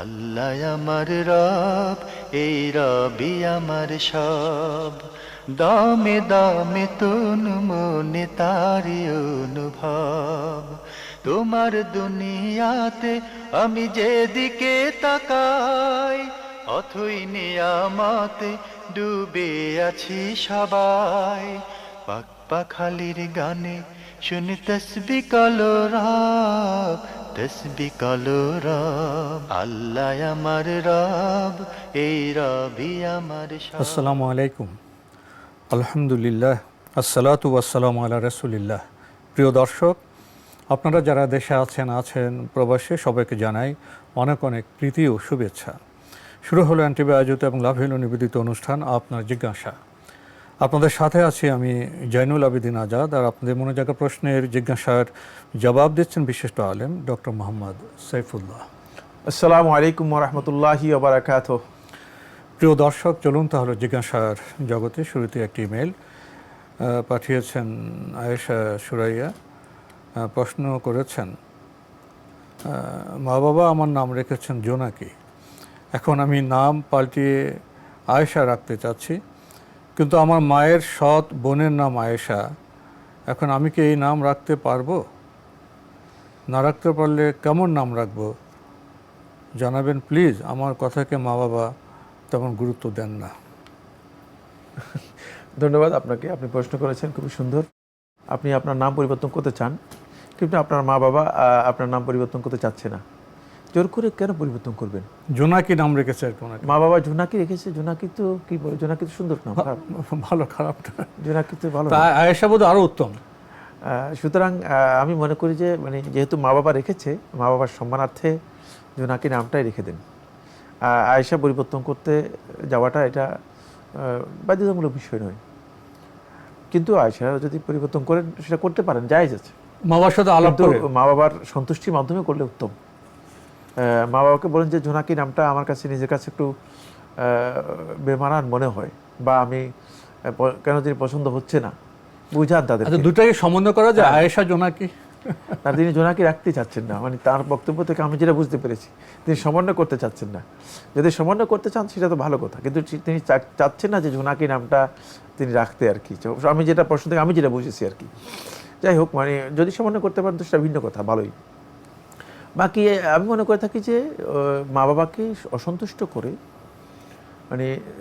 আল্লাহ আমার রব, এই রবি আমার সব। দামে দামে তুন মনে তারি অনুভব। তোমার দুনিয়াতে আমি যেদিকে তাকাই, অথই নিয়ামতে ডুবে আছি সবাই। পাক পাখালির গানে শুনি তসবি কলরব, তসবি কলরব। আল্লাহ আমার রব, এই রবি আমার সব। আসসালামু আলাইকুম, আলহামদুলিল্লাহ, আসসালাতু ওয়াসসালামু আলা রাসূলিল্লাহ। প্রিয় দর্শক, আপনারা যারা দেশে আছেন প্রবাসে, সবাইকে জানাই অনেক অনেক প্রীতি ও শুভেচ্ছা। শুরু হলো এনটিভি আয়োজিত এবং লাভহীন নিবেদিত অনুষ্ঠান আপনার জিজ্ঞাসা। আপনাদের সাথে আছি আমি জয়নুল আবেদিন আজাদ, আর আপনাদের মনে জাগা প্রশ্নের জিজ্ঞাসার জবাব দিচ্ছেন বিশিষ্ট আলেম ডক্টর মোহাম্মদ সাইফুল্লাহ। আসসালামু আলাইকুম ওয়া রাহমাতুল্লাহি ওয়া বারাকাতুহু। প্রিয় দর্শক, চলুন তাহলে জিজ্ঞাসার জগতে। শুরুতে একটি ইমেল পাঠিয়েছেন আয়েশা সুরাইয়া। প্রশ্ন করেছেন, মা বাবা আমার নাম রেখেছেন জোনাকি। এখন আমি নাম পাল্টিয়ে আয়েশা রাখতে চাচ্ছি, কিন্তু আমার মায়ের সৎ বোনের নাম আয়েশা। এখন আমি কি এই নাম রাখতে পারবো? না রাখতে পারলে কেমন নাম রাখবো জানাবেন প্লিজ। আমার কথাকে মা বাবা তেমন গুরুত্ব দেন না। ধন্যবাদ আপনাকে, আপনি প্রশ্ন করেছেন খুবই সুন্দর। আপনি আপনার নাম পরিবর্তন করতে চান, কিন্তু আপনার মা বাবা আপনার নাম পরিবর্তন করতে চাচ্ছে না। জোর করে কেন পরিবর্তন করবেন? জোনাকি নাম রেখেছে আর কোন মা বাবা জোনাকি রেখেছে। জোনাকি তো কি বলে, জোনাকি তো সুন্দর নাম, খারাপ? ভালো খারাপ না, জোনাকি তো ভালো। আয়েশা বোধ আরও উত্তম। সুতরাং আমি মনে করি যে যেহেতু মা বাবা রেখেছে, মা বাবার সম্মানার্থে জোনাকি নামটাই রেখে দেন। আয়েশা পরিবর্তন করতে যাওয়াটা এটা বাধ্যতামূলক বিষয় নয়, কিন্তু আয়েশা যদি পরিবর্তন করেন সেটা করতে পারেন, জায়েজ আছে। মা বাবার সাথে আলাপ করে মা বাবার সন্তুষ্টির মাধ্যমে করলে উত্তম। মা বাবাকে বলেন যে জোনাকি নামটা আমার কাছে, নিজের কাছে একটু বেমানান মনে হয়, বা আমি কেন তিনি পছন্দ হচ্ছে না, বুঝান তাদের। দুটাকে সমন্বয় করা যায়, আয়েশা জোনাকি। না, তিনি জোনাকি রাখতে চাচ্ছেন না, তার বক্তব্য থেকে আমি যেটা বুঝতে পেরেছি, তিনি সমন্বয় করতে চাচ্ছেন না। যদি সমন্বয় করতে চান সেটা তো ভালো কথা, কিন্তু তিনি চাচ্ছেন না যে জোনাকি নামটা তিনি রাখতে আর কি। আমি যেটা প্রশ্ন থেকে আমি যেটা বুঝেছি আর কি। যাই হোক, যদি সমন্বয় করতে পারেন তো সেটা ভিন্ন কথা, ভালোই। বাকি আমি মনে করে থাকি যে মা বাবাকে অসন্তুষ্ট করে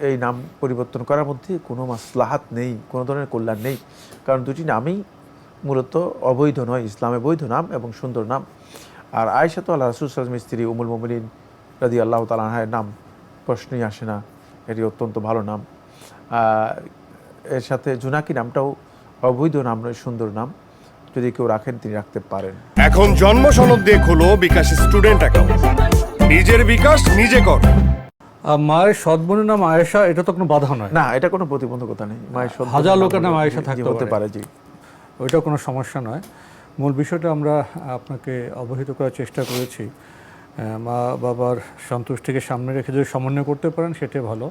এই নাম পরিবর্তন করার মধ্যে কোনো মাসলাহাত নেই, কোনো ধরনের কল্যাণ নেই। কারণ দুটি নামই মূলত অবৈধ নয়, ইসলামে বৈধ নাম এবং সুন্দর নাম। আর আয়েশা তো আল্লাহ রাসূল সাল্লাল্লাহু আলাইহি ওয়াসাল্লামের স্ত্রী উম্মুল মুমিনিন রাদিয়াল্লাহু তাআলা আনহার নাম, প্রশ্নই আসে না, এটি অত্যন্ত ভালো নাম। এর সাথে জোনাকি নামটাও অবৈধ নাম নয়, সুন্দর নাম। যদি কেউ রাখেন তিনি রাখতে পারেন। এখন জন্ম সনদ দিয়ে খোলো বিকাশ স্টুডেন্ট অ্যাকাউন্ট। নিজের বিকাশ নিজে কর। মায়ের সৎ বোনের নাম আয়েশা, এটা তো কোনো বাধা নয়। না, এটা কোনো প্রতিবন্ধকতা নেই। মায়ের হাজার লোকের নাম আয়েশা থাকতে পারে, জি, ওইটা কোনো সমস্যা নয়। মূল বিষয়টা আমরা আপনাকে অবহিত করার চেষ্টা করেছি। মা বাবার সন্তুষ্টিকে সামনে রেখে যদি সমন্বয় করতে পারেন সেটাই ভালো।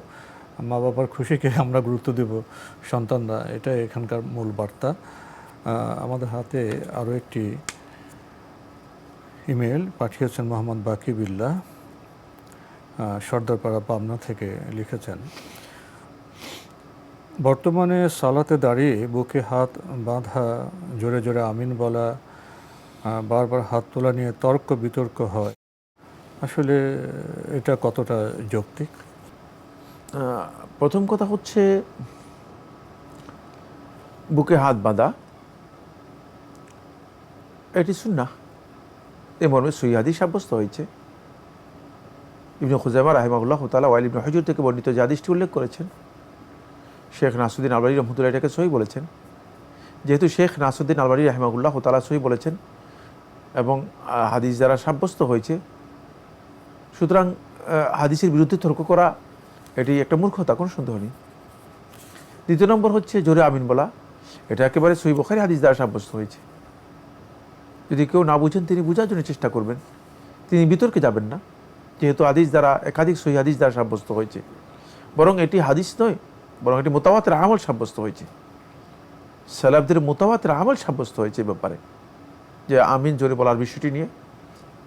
মা বাবার খুশিকে আমরা গুরুত্ব দেব সন্তানরা, এটা এখানকার মূল বার্তা। আমাদের হাতে আরও একটি ইমেল পাঠিয়েছেন মোহাম্মদ বাকি বিল্লাহ, সর্দারপাড়া পাবনা থেকে। লিখেছেন, বর্তমানে সালাতে দাঁড়িয়ে বুকে হাত বাঁধা, জোরে জোরে আমিন বলা, বারবার হাত তোলা নিয়ে তর্ক বিতর্ক হয়। আসলে এটা কতটা যৌক্তিক? প্রথম কথা হচ্ছে, বুকে হাত বাঁধা এটি সুন্নাহ, এই মর্মে সহিহ হাদিস সাব্যস্ত হয়েছে। ইবনে খুজাইমা রাহিমাহুল্লাহ তাআলা ওয়াইল ইবনে হুজর থেকে বর্ণিত যে হাদিসটি উল্লেখ করেছেন, শেখ নাসিরুদ্দিন আলবানী রহমতুল্লাহ এটাকে সহিহ বলেছেন। যেহেতু শেখ নাসিরুদ্দিন আলবানী রাহিমাহুল্লাহ তাআলা সহিহ বলেছেন এবং হাদিস দ্বারা সাব্যস্ত হয়েছে, সুতরাং হাদিসের বিরুদ্ধে তর্ক করা এটি একটা মূর্খতা, কোনো সন্দেহ নেই। দ্বিতীয় নম্বর হচ্ছে জোরে আমিন বলা, এটা একেবারে সহিহ বুখারী হাদিস দ্বারা সাব্যস্ত হয়েছে। যদি কেউ না বুঝেন তিনি বোঝার জন্য চেষ্টা করবেন, তিনি বিতর্কে যাবেন না, যেহেতু হাদিস দ্বারা একাধিক সহিহ হাদিস দ্বারা সাব্যস্ত হয়েছে। বরং এটি হাদিস নয়, বরং এটি মুতাওয়াতির আমল সাব্যস্ত হয়েছে। সালাফদের মুতাওয়াতির আমল সাব্যস্ত হয়েছে ব্যাপারে, যে আমিন জোরে বলার বিষয়টি নিয়ে।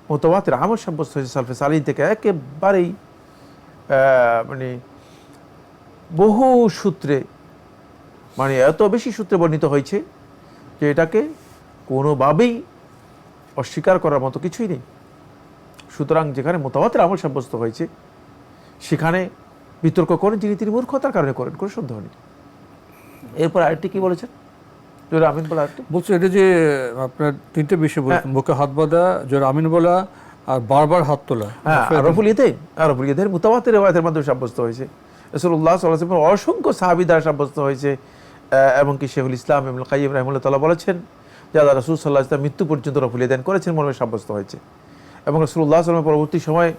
মুতাওয়াতির আমল সাব্যস্ত হয়েছে সালফে সালিহিন থেকে একেবারেই মানে বহু সূত্রে, মানে এত বেশি সূত্রে বর্ণিত হয়েছে যে এটাকে কোনোভাবেই অস্বীকার করার মতো কিছুই নেই। সুতরাং যেখানে মুতাওয়াতির আমল সাব্যস্ত হয়েছে সেখানে বিতর্ক করেন যিনি, তিনি মূর্খতার কারণে করেন, কোনো সন্দেহ নেই। এরপর আরেকটি কি বলেছেন জোরে আমিন বলা? আরেকটি বলছে এটা যে আপনার তিনটে বিষয় বলছেন, বুকে হাত বাঁধা, জোরে আমিন বলা আর বারবার হাত তোলা। হ্যাঁ, রফুল ইয়েদাইন, রফুল ইয়েদাইন মুতাওয়াতির রিওয়ায়াতের মাধ্যমে সাব্যস্ত হয়েছে। রাসূলুল্লাহ সাল্লাল্লাহু আলাইহি ওয়াসাল্লাম অসংখ্য সাহাবী দ্বারা সাব্যস্ত হয়েছে। এবং কি শেখুল ইসলাম ইবনুল কাইয়্যিম রাহিমাহুল্লাহ তাআলা বলেছেন যে আল্লাহ রাসূল সাল্লাল্লাহু আলাইহি ওয়াসাল্লাম মৃত্যু পর্যন্ত রফুল ইয়েদাইন করেছেন মর্মে সাব্যস্ত হয়েছে। এবং রাসূলুল্লাহ সাল্লাল্লাহু আলাইহি ওয়াসাল্লাম পরবর্তী সময়ে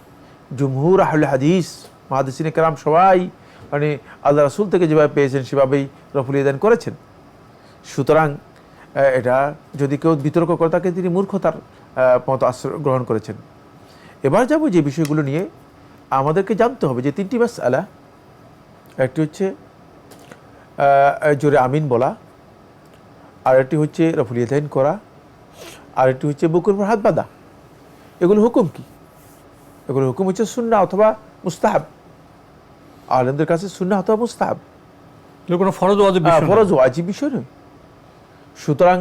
জুমহুর আহলে হাদিস, মুহাদ্দিসিনে কেরাম সবাই মানে আল্লাহ রাসূল থেকে যেভাবে পেয়েছেন সেভাবেই রফুল ইয়েদাইন করেছেন। সুতরাং এটা যদি কেউ বিতর্ক করে তাকে তিনি মূর্খতার মত আশ্রয় গ্রহণ করেছেন। এবার যাব যে বিষয়গুলো নিয়ে আমাদেরকে জানতে হবে যে তিনটি মাসআলা, একটি হচ্ছে জোরে আমিন বলা, আর একটি হচ্ছে রফুল ইয়েদাইন করা, আর একটি হচ্ছে বুকের উপর হাত বাঁধা। এগুলো হুকুম কি? এগুলো হুকুম হচ্ছে সুন্নাহ অথবা মুস্তাহাব। আলেমদের কাছে সুন্নাহ অথবা মুস্তাহাব, কোনো ফরজ ওয়াজিব বিষয় না। ফরজ ওয়াজিব বিষয় নয়। সুতরাং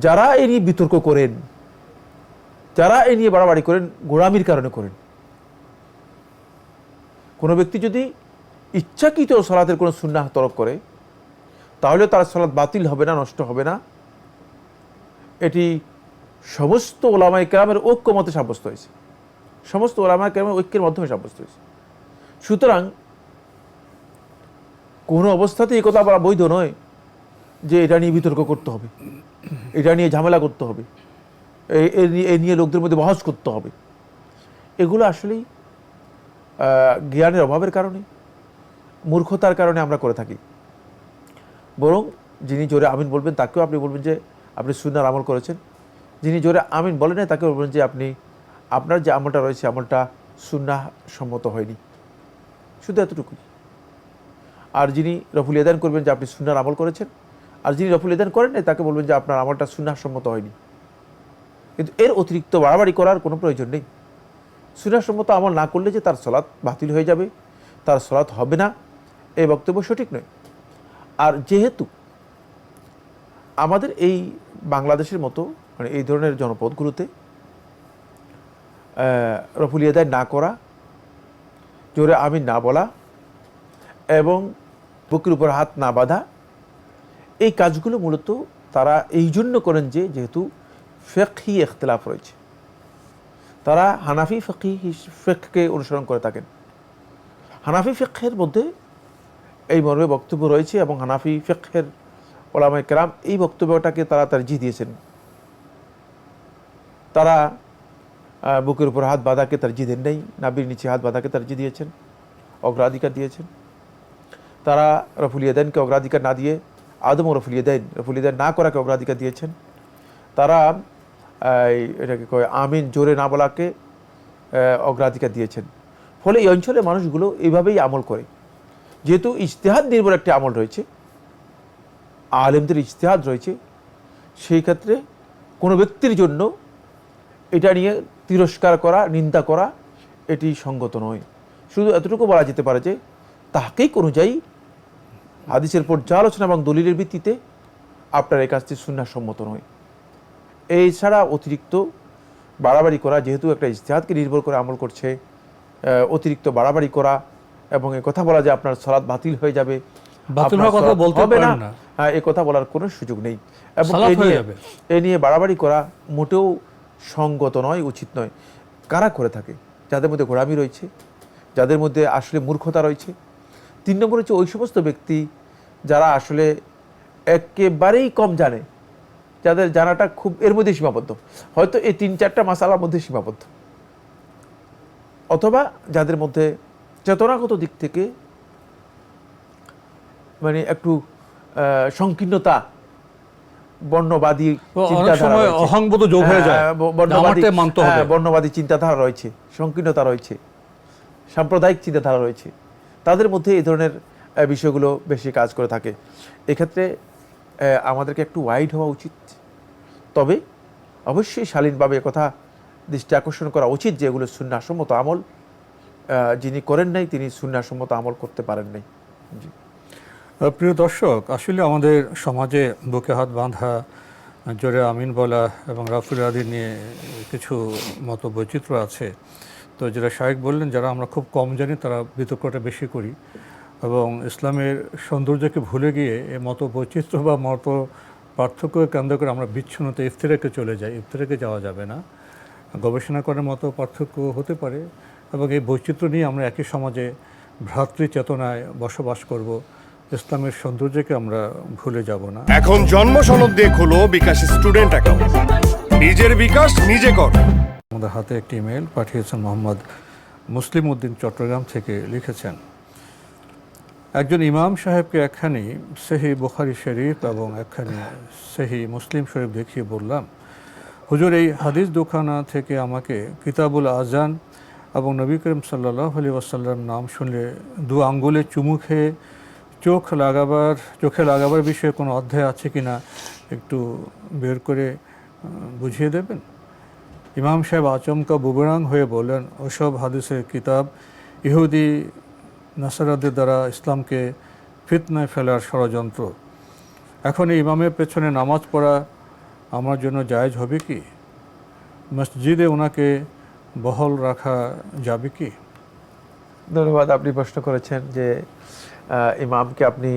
যারা এ নিয়ে বিতর্ক করেন, যারা এ নিয়ে বাড়াবাড়ি করেন, গোড়ামির কারণে করেন। কোনো ব্যক্তি যদি ইচ্ছাকৃত সালাতের কোনো সুন্নাহ তরক করে তাহলে তার সালাত বাতিল হবে না, নষ্ট হবে না। এটি সমস্ত ওলামায়ে কেরামের ঐক্যমতে সাব্যস্ত হয়েছে, সমস্ত ওলামায়ে কেরামের ঐক্যের মাধ্যমে সাব্যস্ত হয়েছে। সুতরাং কোনো অবস্থাতেই এই কথা বলা বৈধ নয় যে এটা নিয়ে বিতর্ক করতে হবে, এটা নিয়ে ঝামেলা করতে হবে, এ নিয়ে লোকদের মধ্যে বহস করতে হবে। এগুলো আসলেই জ্ঞানের অভাবের কারণে, মূর্খতার কারণে আমরা করে থাকি। বরং যিনি জোরে আমিন বলবেন তাকেও আপনি বলবেন যে আপনি সুন্নাহর আমল করেছেন। যিনি জোরে আমিন বলেন না তাকে বলবেন যে আপনি আপনার যে আমলটা রয়েছে আমলটা সুন্নাহ সম্মত হয়নি। শুধু এতটুকুই। আর যিনি রফুল ইয়েদাইন করবেন যে আপনি সুন্নাহর আমল করেছেন, আর যিনি রফুল ইয়েদাইন করেন না তাকে বলবেন যে আপনার আমলটা সুন্নাহ সম্মত হয়নি। কিন্তু এর অতিরিক্ত বাড়াবাড়ি করার কোনো প্রয়োজন নেই। সুন্নাহ সম্মত আমল না করলে যে তার সালাত বাতিল হয়ে যাবে, তার সালাত হবে না, এই বক্তব্য সঠিক নয়। আর যেহেতু আমাদের এই বাংলাদেশের মতো মানে এই ধরনের জনপদগুলোতে রফুল ইয়েদাইন না করা, জোরে আমিন না বলা এবং বুকের উপর হাত না বাঁধা, এই কাজগুলো মূলত তারা এই জন্য করেন যে যেহেতু ফিকহি ইখতিলাফ রয়েছে, তারা হানাফি ফিকহকে অনুসরণ করে থাকেন। হানাফি ফিকহের মধ্যে এই মর্মে বক্তব্য রয়েছে এবং হানাফি ফিকহের ওলামায়ে কেরাম এই বক্তব্যটাকে তারা তারজিহ দিয়েছেন। তারা বুকের উপর হাত বাঁধাকে তারজিহ দেন নাই, নাভির নিচে হাত বাঁধাকে তারজিহ দিয়েছেন, অগ্রাধিকার দিয়েছেন। তারা রফুল ইয়েদাইনকে অগ্রাধিকার না দিয়ে আদম ও রফুল ইয়েদাইন না করাকে অগ্রাধিকার দিয়েছেন। তারা এটাকে কয় আমিন জোরে না বলাকে অগ্রাধিকার দিয়েছেন। ফলে এই অঞ্চলের মানুষগুলো এইভাবেই আমল করে। যেহেতু ইজতিহাদ নির্ভর একটি আমল রয়েছে, আলেমদের ইজতিহাদ রয়েছে, সেই ক্ষেত্রে কোনো ব্যক্তির জন্য এটা নিয়ে তিরস্কার করা, নিন্দা করা এটি সঙ্গত নয়। শুধু এতটুকু বলা যেতে পারে যে তাহকিক অনুযায়ী হাদিসের পর্যালোচনা এবং দলিলের ভিত্তিতে আপনার এই কাজটি সুন্নাহ সম্মত নয়। এছাড়া অতিরিক্ত বাড়াবাড়ি করা, যেহেতু একটা ইজতিহাদকে নির্ভর করে আমল করছে, অতিরিক্ত বাড়াবাড়ি করা এবং এই কথা বলা যে আপনার সালাত বাতিল হয়ে যাবে, বাতিল হওয়ার কথা বলতে পারেন না, এই কথা বলার কোনো সুযোগ নেই। এবং এ নিয়ে বাড়াবাড়ি করা মোটেও সঙ্গত নয়, উচিত নয়। কারা করে থাকে? যাদের মধ্যে গোড়ামি রয়েছে, যাদের মধ্যে আসলে মূর্খতা রয়েছে। 3 নম্বর হচ্ছে ওই সমস্ত ব্যক্তি যারা আসলে একেবারেই কম জানে, যাদের জানাটা খুব এর মধ্যে সীমাবদ্ধ, হয়তো এই 3-4টা মাসালার মধ্যে সীমাবদ্ধ, অথবা যাদের মধ্যে চেতনাগত দিক থেকে মানে একটু সংকীর্ণতা, বর্ণবাদী চিন্তাধারা, বর্ণবাদী চিন্তাধারা রয়েছে, সংকীর্ণতা রয়েছে, সাম্প্রদায়িক চিন্তাধারা রয়েছে, তাদের মধ্যে এই ধরনের বিষয়গুলো বেশি কাজ করে থাকে। এক্ষেত্রে আমাদেরকে একটু ওয়াইড হওয়া উচিত। তবে অবশ্যই শালীনভাবে কথা দৃষ্টি আকর্ষণ করা উচিত যে এগুলো সুন্নাহসম্মত আমল। যিনি করেন নাই তিনি সুন্নাহসম্মত আমল করতে পারেন নাই। জি। প্রিয় দর্শক, আসলে আমাদের সমাজে বুকে হাত বাঁধা, জোরে আমিন বলা এবং রাফুল আদি নিয়ে কিছু মত বৈচিত্র্য আছে। তো যেটা শায়েখ বললেন, যারা আমরা খুব কম জানি তারা বিতর্কটা বেশি করি এবং ইসলামের সৌন্দর্যকে ভুলে গিয়ে এই মত বৈচিত্র্য বা মত পার্থক্যকে কেন্দ্র করে আমরা বিচ্ছিন্নতা ইফতিরাকে চলে যাই। ইফতিরাকে যাওয়া যাবে না। গবেষণা করার মতো পার্থক্য হতে পারে এবং এই বৈচিত্র্য নিয়ে আমরা একই সমাজে ভ্রাতৃ চেতনায় বসবাস করব। ইসলামের সৌন্দর্যকে আমরা ভুলে যাব না। এখন জন্ম সনদ দিয়ে খোলো বিকাশ স্টুডেন্ট অ্যাকাউন্ট। নিজের বিকাশ নিজে কর। আমাদের হাতে একটি ইমেল পাঠিয়েছেন মোহাম্মদ মুসলিম উদ্দিন, চট্টগ্রাম থেকে লিখেছেন, একজন ইমাম সাহেবকে একখানি সহি বুখারী শরীফ এবং একখানি সহি মুসলিম শরীফ দেখিয়ে বললাম, হুজুর এই হাদিস দুখানা থেকে আমাকে কিতাবুল আজান এবং নবী করিম সাল্লাল্লাহু আলাইহি ওয়াসাল্লাম নাম শুনলে দু আঙ্গুলে চুমু খেয়ে চোখে লাগাবার বিষয়ে কোনো অধ্যায় আছে কিনা একটু বের করে বুঝিয়ে দেবেন। ইমাম সাহেব আচমকা বুবরাং হয়ে বললেন, ওসব হাদিসের কিতাব ইহুদি নাসারাদের দ্বারা ইসলামকে ফিতনায় ফেলার ষড়যন্ত্র। এখন এই ইমামের পেছনে নামাজ পড়া আমার জন্য জায়েজ হবে কি? মসজিদে ওনাকে বহাল রাখা যাবে কি? ধন্যবাদ। আপনি প্রশ্ন করেছেন যে ইমামকে আপনি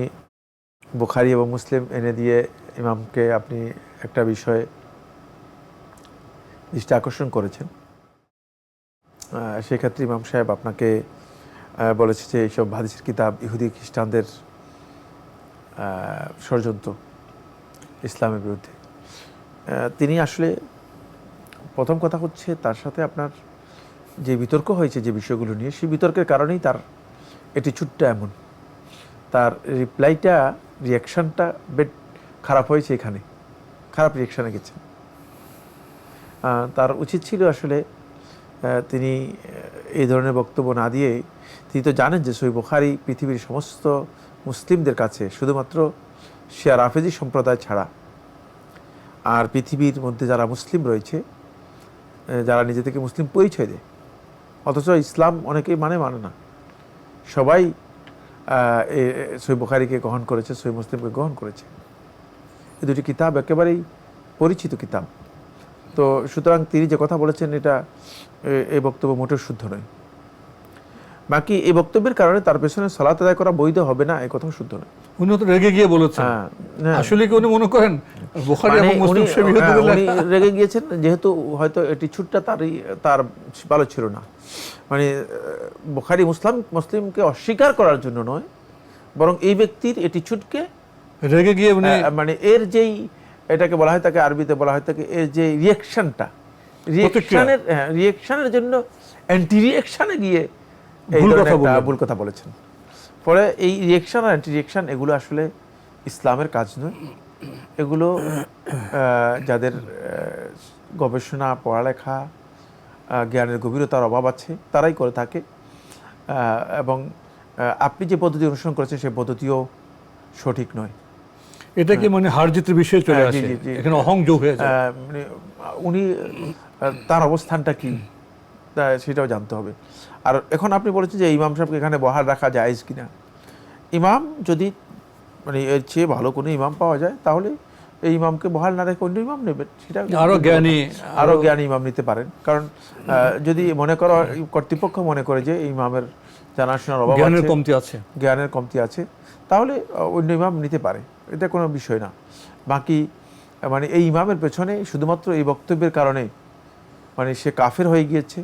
বুখারী এবং মুসলিম এনে দিয়ে ইমামকে আপনি একটা বিষয়ে দৃষ্টি আকর্ষণ করেছেন। সেক্ষেত্রে ইমাম সাহেব আপনাকে বলেছে যে এইসব হাদিসের কিতাব ইহুদি খ্রিস্টানদের ষড়যন্ত্র ইসলামের বিরুদ্ধে। তিনি আসলে প্রথম কথা হচ্ছে তার সাথে আপনার যে বিতর্ক হয়েছে যে বিষয়গুলো নিয়ে, সেই বিতর্কের কারণেই তার এটি ছুটটা এমন, তার রিয়াকশানটা খারাপ হয়েছে, এখানে খারাপ রিয়াকশানে গেছে। তার উচিত ছিল আসলে তিনি এই ধরনের বক্তব্য না দিয়ে, তিনি তো জানেন যে সহিহ বুখারী পৃথিবীর সমস্ত মুসলিমদের কাছে শুধুমাত্র শিয়া রাফেজি সম্প্রদায় ছাড়া আর পৃথিবীর মধ্যে যারা মুসলিম রয়েছে, যারা নিজে থেকে মুসলিম পরিচয় দেয় অথচ ইসলাম অনেকেই মানে না, সবাই সহিহ বুখারীকে গ্রহণ করেছে, সহিহ মুসলিমকে গ্রহণ করেছে। এই দুটি কিতাব একেবারেই পরিচিত কিতাব। তো সুতরাং তিনি যে কথা বলেছেন এটা এই বক্তব্য মোটেও শুদ্ধ নয়। বাকি এই বক্তব্যের কারণে তার পেছনে সালাত আদায় করা বৈধ হবে না, এই কথাও শুদ্ধ নয়। উনি তো রেগে গিয়ে বলেছেন, আসলে কি উনি মনে করেন বুখারী এবং মুসলিম উনি রেগে গিয়েছেন যেহেতু হয়তো এটি ছুটটা তার ভালো ছিল না। মানে বুখারী মুসলিমকে অস্বীকার করার জন্য নয়, বরং এই ব্যক্তির এটি ছুটকে রেগে গিয়ে উনি মানে এর যেই এটাকে বলা হয়, তাকে আরবিতে বলা হয় তাকে এর যে রিয়াকশনের জন্য অ্যান্টি রিয়াকশনে গিয়ে এই ভুল কথা বলেছেন। ফলে এই রিয়াকশন আর অ্যান্টি রিয়াকশন এগুলো আসলে ইসলামের কাজ নয়। এগুলো যাদের গবেষণা, পড়ালেখা, জ্ঞানের গভীরতার অভাব আছে তারাই করে থাকে। এবং আপনি যে পদ্ধতি অনুসরণ করেছেন সেই পদ্ধতিও সঠিক নয়। এটা কি মানে হার জিতের বিষয় চলে আসে, এখানে অহংযোগ হয়ে যায়। মানে উনি তার অবস্থানটা কি সেটাও জানতে হবে। আর এখন আপনি বলেছেন যে ইমাম সাহেবকে এখানে বহাল রাখা জায়েজ কিনা। ইমাম যদি মানে এর চেয়ে ভালো কোনো ইমাম পাওয়া যায় তাহলে এই ইমামকে বহাল না রেখে অন্য ইমাম নেবেন, সেটা আরও জ্ঞানী ইমাম নিতে পারেন। কারণ যদি কর্তৃপক্ষ মনে করে যে ইমামের জানাশোনার অভাব আছে, জ্ঞানের কমতি আছে, তাহলে অন্য ইমাম নিতে পারে, এটা কোনো বিষয় না। বাকি মানে এই ইমামের পেছনে শুধুমাত্র এই বক্তব্যের কারণে মানে সে কাফের হয়ে গিয়েছে,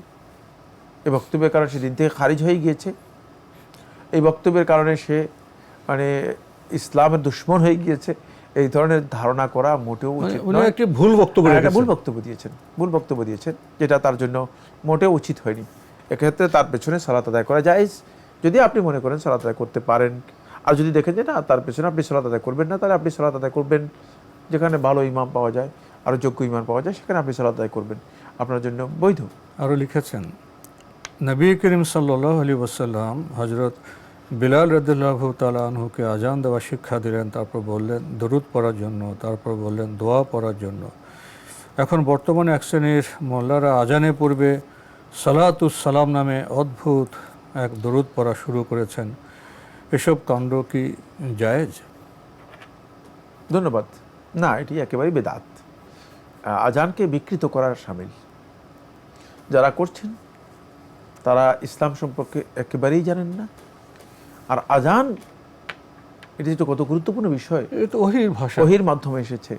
এই বক্তব্যের কারণে সে দিন থেকে খারিজ হয়ে গিয়েছে, এই বক্তব্যের কারণে সে মানে ইসলামের দুশ্মন হয়ে গিয়েছে, এই ধরনের ধারণা করা মোটেও উচিত নয়। একটা ভুল বক্তব্য দিয়েছেন যেটা তার জন্য মোটেও উচিত হয়নি। এক্ষেত্রে তার পেছনে সালাত আদায় করা জায়েজ, যদি আপনি মনে করেন সালাত আদায় করতে পারেন। আর যদি দেখেন যে না তার পেছনে আপনি সালাত আদায় করবেন না, তাহলে আপনি সালাত আদায় করবেন যেখানে ভালো ইমাম পাওয়া যায়, আরও যোগ্য ইমাম পাওয়া যায়, সেখানে আপনি সালাত আদায় করবেন, আপনার জন্য বৈধ। আরও লিখেছেন, নবী করিম সাল্লাল্লাহু আলাইহি ওয়াসাল্লাম হযরত বিলাল রাদিয়াল্লাহু তাআলা আনহুকে আজান দেওয়া শিক্ষা দিলেন, তারপর বললেন দরুদ পড়ার জন্য, তারপর বললেন দোয়া পড়ার জন্য। এখন বর্তমানে এক শ্রেণীর মোল্লারা আজানে পূর্বে সালাতুস সালাম নামে অদ্ভুত এক দরুদ পড়া শুরু করেছেন। এসব কাণ্ড কি জায়েজ? ধন্যবাদ। না, এটি একেবারেই বেদাত, আজানকে বিকৃত করার শামিল। যারা করছেন তারা ইসলাম সম্পর্কে একেবারেই জানেন না। আর আজান এটি তো কত গুরুত্বপূর্ণ বিষয়, এটা তো ওহির ভাষা, ওহির মাধ্যমে এসেছে,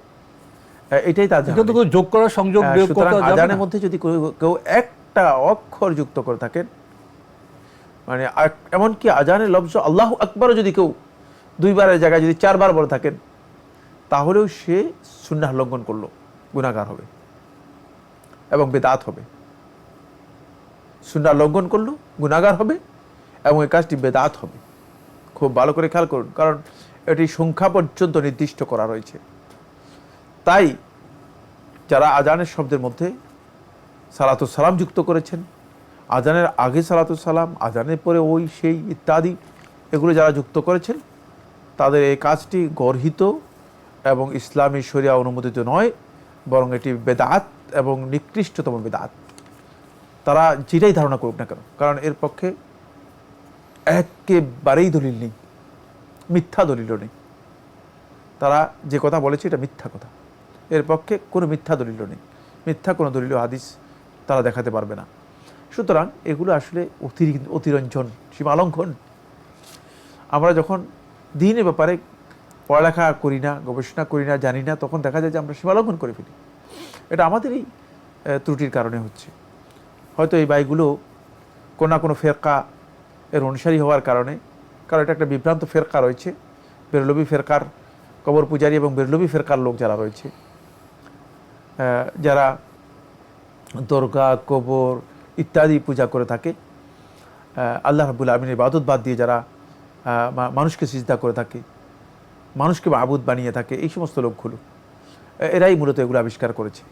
এটাই তার এটা তো কোনো যোগ করা সংযোগ বিয়োগ করা যাবে না। আজানের মধ্যে যদি কেউ একটা অক্ষর যুক্ত করে থাকেন, মানে এমনকি আজানের লফজ আল্লাহু আকবারও যদি কেউ 2 বারের জায়গায় যদি 4 বার বলে থাকেন, তাহলেও সে সুন্নাহ লঙ্ঘন করলো, গুনাহগার হবে এবং বেদাত হবে। সুন্নাহ লঙ্ঘন করলো, গুনাহগার হবে এবং এই কাজটি বেদাত হবে। খুব ভালো করে খেয়াল করুন, কারণ এটি সংখ্যা পর্যন্ত নির্দিষ্ট করা রয়েছে। তাই যারা আজানের শব্দের মধ্যে সালাতুস সালাম যুক্ত করেছেন, আজানের আগে সালাতুস সালাম, আজানের পরে ওই সেই ইত্যাদি, এগুলো যারা যুক্ত করেছেন, তাদের এই কাজটি গর্হিত এবং ইসলামী শরিয়া অনুমোদিত নয়, বরং এটি বেদাত এবং নিকৃষ্টতম বেদাত। তারা যেটাই ধারণা করুক না কেন, কারণ এর পক্ষে একেবারেই দলিল নেই, মিথ্যা দলিলও নেই। তারা যে কথা বলেছে এটা মিথ্যা কথা, এর পক্ষে কোনো মিথ্যা দলিলও নেই, মিথ্যা কোনো দলিল হাদিস তারা দেখাতে পারবে না। সুতরাং এগুলো আসলে অতিরঞ্জন, সীমালঙ্ঘন। আমরা যখন দ্বীনের ব্যাপারে পড়ালেখা করি না, গবেষণা করি না, জানি না, তখন দেখা যায় যে আমরা সীমালঙ্ঘন করে ফেলি। এটা আমাদেরই ত্রুটির কারণে হচ্ছে। হয়তো এই বাইগুলো কোনো না কোনো ফেরকা এর অনুসারী হওয়ার কারণে, কারণ এটা একটা বিভ্রান্ত ফেরকা রয়েছে, বেরলভী ফেরকার, কবর পূজারী এবং বেরলভী ফেরকার লোক যারা রয়েছে, যারা দরগা, কবর ইত্যাদি পূজা করে থাকে, আল্লাহ রাব্বুল আমিনের ইবাদত বাদ দিয়ে যারা মানুষকে সিজদা করে থাকে, মানুষকে মাবুদ বানিয়ে থাকে, এই সমস্ত লোকগুলো, এরাই মূলত এগুলো আবিষ্কার করেছে।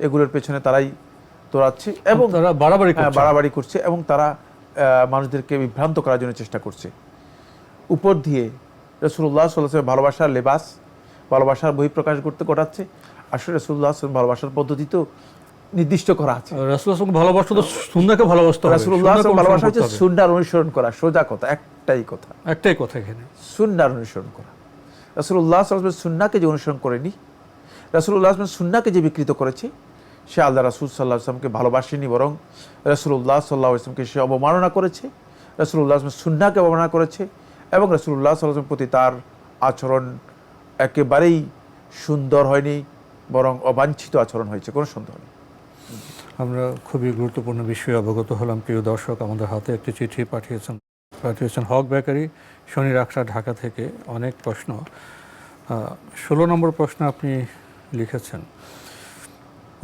এগুলোর পেছনে তারাই দৌড়াচ্ছে এবং তারা বাড়াবাড়ি করছে এবং তারা মানুষদেরকে বিভ্রান্ত করার জন্য চেষ্টা করছে। উপর দিয়ে রাসূলুল্লাহ সাল্লাল্লাহু আলাইহি ওয়াসাল্লাম ভালোবাসার লেবাস, ভালোবাসার বহিঃপ্রকাশ করতে ঘটাচ্ছে। আসলে রাসূলুল্লাহ সাল্লাল্লাহু আলাইহি ওয়াসাল্লাম ভালোবাসার পদ্ধতি তো নির্দিষ্ট করা আছে। রাসূলুল্লাহকে ভালোবাসা তো সুন্নাহকে ভালোবাসতে হবে। রাসূলুল্লাহ সাল্লাল্লাহু আলাইহি ওয়াসাল্লাম ভালোবাসা হচ্ছে সুন্নাহর অনুসরণ করা, সোজা কথা, একটাই কথা এখানে সুন্নাহর অনুসরণ করা। রাসূলুল্লাহ সাল্লাল্লাহু আলাইহি ওয়াসাল্লাম সুন্নাহকে যে অনুসরণ করেনি, রাসূলুল্লাহ সাল্লাল্লাহু আলাইহি ওয়াসাল্লাম সুন্নাহকে যে বিকৃত করেছে, সে আল্লাহ রাসূল সাল্লাল্লাহু আলাইহি ওয়াসাল্লামকে ভালোবাসেনি, বরং রাসূলুল্লাহ সাল্লাল্লাহু আলাইহি ওয়াসাল্লামকে সে অবমাননা করেছে, রাসূলুল্লাহ সাল্লাল্লাহু আলাইহি ওয়াসাল্লাম সুন্নাহকে অবমাননা করেছে এবং রাসূলুল্লাহ সাল্লাল্লাহু আলাইহি ওয়াসাল্লামের প্রতি তার আচরণ একেবারেই সুন্দর হয়নি, বরং অবাঞ্ছিত আচরণ হয়েছে, কোনো সন্দেহ নেই। আমরা খুবই গুরুত্বপূর্ণ বিষয়ে অবগত হলাম। প্রিয় দর্শক, আমাদের হাতে একটি চিঠি পাঠিয়েছেন হক বেকারি, শনি রাখরা, ঢাকা থেকে। অনেক প্রশ্ন। 16 নম্বর প্রশ্ন আপনি লিখেছেন,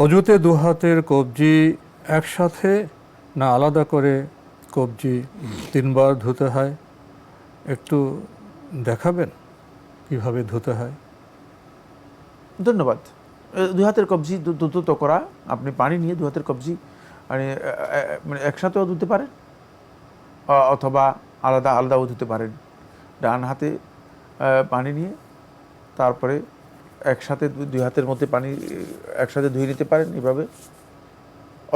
অজুতে 2 হাতের কবজি একসাথে না আলাদা করে কবজি 3 বার ধুতে হয়? একটু দেখাবেন কিভাবে ধুতে হয়? ধন্যবাদ। 2 হাতের কবজি দ্রুত করা, আপনি পানি নিয়ে 2 হাতের কবজি মানে একসাথেও ধুতে পারেন অথবা আলাদা আলাদাও ধুতে পারেন। ডান হাতে পানি নিয়ে তারপরে একসাথে 2 হাতের মধ্যে পানি একসাথে ধুয়ে নিতে পারেন এভাবে,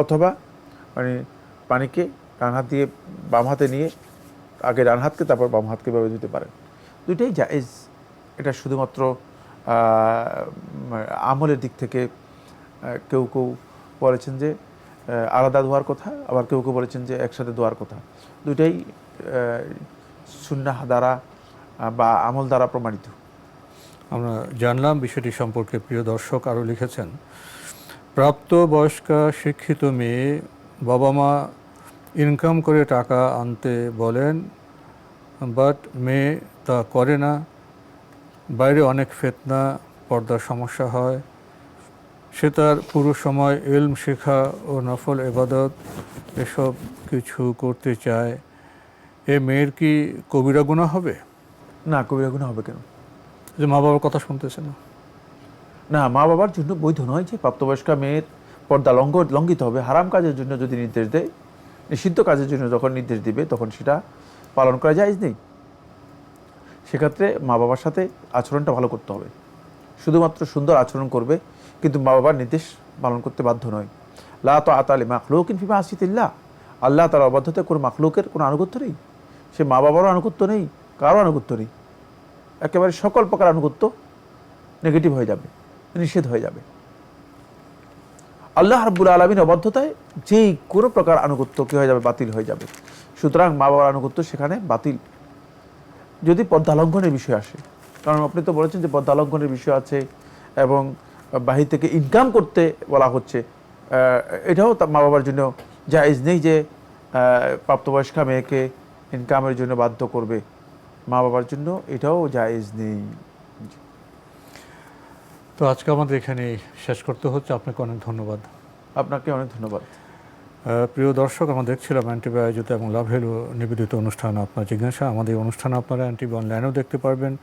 অথবা মানে পানিকে ডান হাত দিয়ে বাম হাতে নিয়ে আগে ডান হাতকে তারপর বাম হাতকে এভাবে ধুতে পারেন। দুইটাই জায়েজ। এটা শুধুমাত্র আমলের দিক থেকে কেউ কেউ বলেছেন যে আলাদা ধোয়ার কথা, আবার কেউ কেউ বলেছেন যে একসাথে ধোয়ার কথা। দুইটাই সুন্নাহ দ্বারা বা আমল দ্বারা প্রমাণিত। আমরা জানলাম বিষয়টি সম্পর্কে। প্রিয় দর্শক আরও লিখেছেন, প্রাপ্তবয়স্কা শিক্ষিত মেয়ে, বাবা মা ইনকাম করে টাকা আনতে বলেন, বাট মেয়ে তা করে না। বাইরে অনেক ফিতনা, পর্দার সমস্যা হয়। সে তার পুরো সময় ইলম শেখা ও নফল ইবাদত এসব কিছু করতে চায়। এ মেয়ের কি কবিরা গুনাহ হবে? না, কবিরা গুনাহ হবে কেন? যে মা বাবার কথা শুনতেছে না? না, মা বাবার জন্য বৈধ নয় যে প্রাপ্তবয়স্কা মেয়ের পর্দা লঙ্ঘিত হবে। হারাম কাজের জন্য যদি নির্দেশ দেয়, নিষিদ্ধ কাজের জন্য যখন নির্দেশ দিবে, তখন সেটা পালন করা জায়েজ নেই। সেক্ষেত্রে মা বাবার সাথে আচরণটা ভালো করতে হবে, শুধুমাত্র সুন্দর আচরণ করবে, কিন্তু মা বাবার নির্দেশ পালন করতে বাধ্য নয়। লা তাআতা লি মাখলুকিন ফি মাসিয়াতিল্লাহ, আল্লাহ তাআলার অবাধ্যতে কোনো মাখলুকের কোনো আনুগত্য নেই। সে মা বাবারও আনুগত্য নেই, কারো আনুগত্য নেই। একেবারে সকল প্রকার আনুগত্য নেগেটিভ হয়ে যাবে, নিষেধ হয়ে যাবে। আল্লাহ রাব্বুল আলামিনের অবাধ্যতায় যেই কোনো প্রকার আনুগত্য কী হয়ে যাবে, বাতিল হয়ে যাবে। সুতরাং মা বাবার আনুগত্য সেখানে বাতিল। যদি পর্দালঙ্ঘনের বিষয় আসে, কারণ আপনি তো বলেছেন যে পর্দালঙ্ঘনের বিষয় আছে এবং বাহির থেকে ইনকাম করতে বলা হচ্ছে, এটাও মা বাবার জন্য জায়েজ নেই যে প্রাপ্তবয়স্কা মেয়েকে ইনকামের জন্য বাধ্য করবে, মা বাবার জন্য এটাও জায়েজ নেই। তো আজকে আমাদের এখানে শেষ করতে হচ্ছে। আপনাকে অনেক ধন্যবাদ। আপনাকে অনেক ধন্যবাদ। প্রিয় দর্শক, আমরা দেখছিলাম এনটিভি আয়োজিত এবং লাভ ভ্যালু নিবেদিত অনুষ্ঠান আপনার জিজ্ঞাসা। আমাদের এই অনুষ্ঠান আপনারা এনটিভি অনলাইনেও দেখতে পারবেন।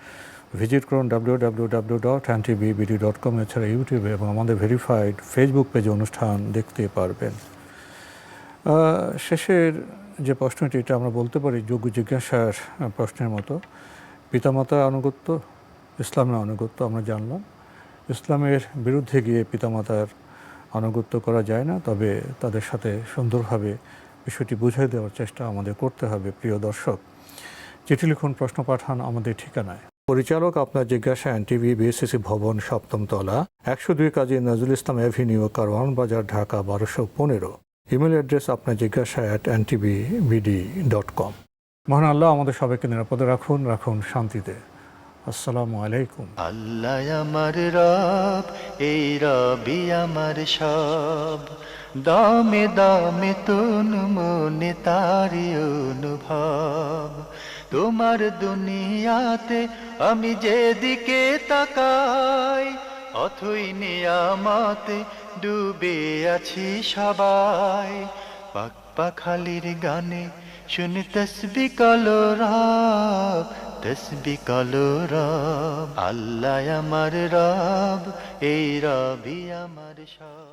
ভিজিট করুন www.ntvbd.com, এছাড়া ইউটিউবে এবং আমাদের ভেরিফাইড ফেসবুক পেজে অনুষ্ঠান দেখতে পারবেন। শেষের যে প্রশ্নটি, এটা আমরা বলতে পারি যোগ্য জিজ্ঞাসার প্রশ্নের মতো। পিতামাতার আনুগত্য, ইসলামের আনুগত্য আমরা জানলাম। ইসলামের বিরুদ্ধে গিয়ে পিতামাতার আনুগত্য করা যায় না, তবে তাদের সাথে সুন্দরভাবে বিষয়টি বুঝিয়ে দেওয়ার চেষ্টা আমাদের করতে হবে। প্রিয় দর্শক, চিঠি লিখুন, প্রশ্ন পাঠান আমাদের ঠিকানায়। পরিচালক আপনার জিজ্ঞাসা, এনটিভি, বিএসসিসি ভবন, 7ম তলা, 102 কাজী নজরুল ইসলাম অ্যাভিনিউ, কারওয়ান বাজার, ঢাকা 1215। ইমেল অ্যাড্রেস আপনার জিজ্ঞাসা @ntvbd.com। মহান আল্লাহ আমাদের সবাইকে নিরাপদে রাখুন, রাখুন শান্তিতে। আসসালামু আলাইকুম। আল্লাহ আমার রব, এই রবি আমার সব, দামে দামে তুন মনে তারি অনুভব। তোমার দুনিয়াতে আমি যেদিকে তাকাই, অথই নিয়ামতে ডুবে আছি সবাই। পাক পাখালির গানে শুনি তসবি কলো রব, তসবি কলো রব। আল্লাহ আমার রব, এই রবি আমার সব।